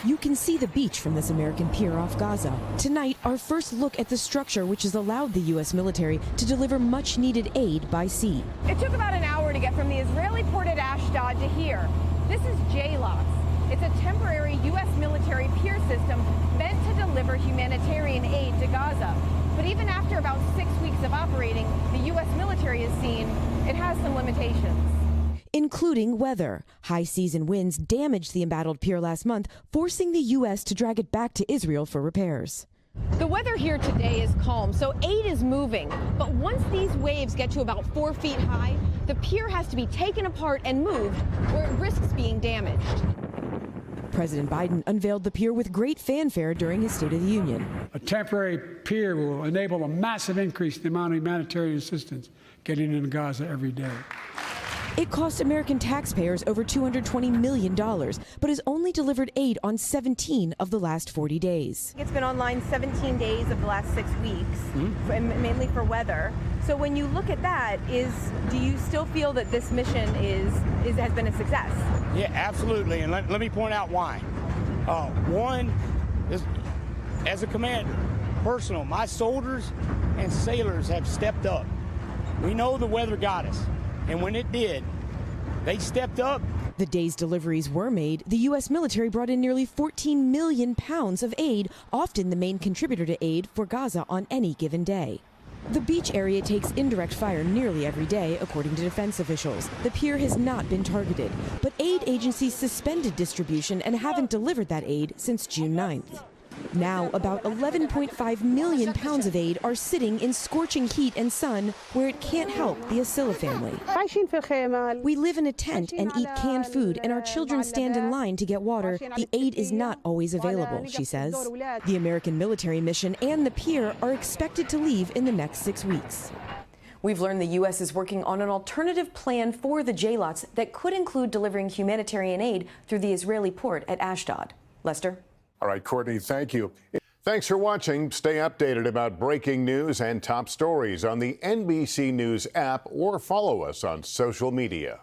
You can see the beach from this American pier off Gaza. Tonight, our first look at the structure which has allowed the U.S. military to deliver much-needed aid by sea. It took about an hour to get from the Israeli port at Ashdod to here. This is JLOTS. It's a temporary U.S. military pier system meant to deliver humanitarian aid to Gaza. But even after about 6 weeks of operating, the U.S. military has seen it has some limitations. Including weather. High seas and winds damaged the embattled pier last month, forcing the U.S. to drag it back to Israel for repairs. The weather here today is calm, so aid is moving. But once these waves get to about 4 feet high, the pier has to be taken apart and moved, or it risks being damaged. President Biden unveiled the pier with great fanfare during his State of the Union. A temporary pier will enable a massive increase in the amount of humanitarian assistance getting into Gaza every day. It cost American taxpayers over $220 million, but has only delivered aid on 17 of the last 40 days. It's been online 17 days of the last 6 weeks, mainly for weather. So when you look at that, do you still feel that this mission has been a success? Yeah, absolutely, and let me point out why. One is, as a commander, personal, my soldiers and sailors have stepped up. We know the weather got us. And when it did, they stepped up. The day's deliveries were made. The U.S. military brought in nearly 14 million pounds of aid, often the main contributor to aid for Gaza on any given day. The beach area takes indirect fire nearly every day, according to defense officials. The pier has not been targeted, but aid agencies suspended distribution and haven't delivered that aid since June 9th. Now, about 11.5 million pounds of aid are sitting in scorching heat and sun where it can't help the Asila family. We live in a tent and eat canned food, and our children stand in line to get water. The aid is not always available, she says. The American military mission and the pier are expected to leave in the next 6 weeks. We've learned the U.S. is working on an alternative plan for the JLOTS that could include delivering humanitarian aid through the Israeli port at Ashdod. Lester? All right, Courtney, thank you. Thanks for watching. Stay updated about breaking news and top stories on the NBC News app or follow us on social media.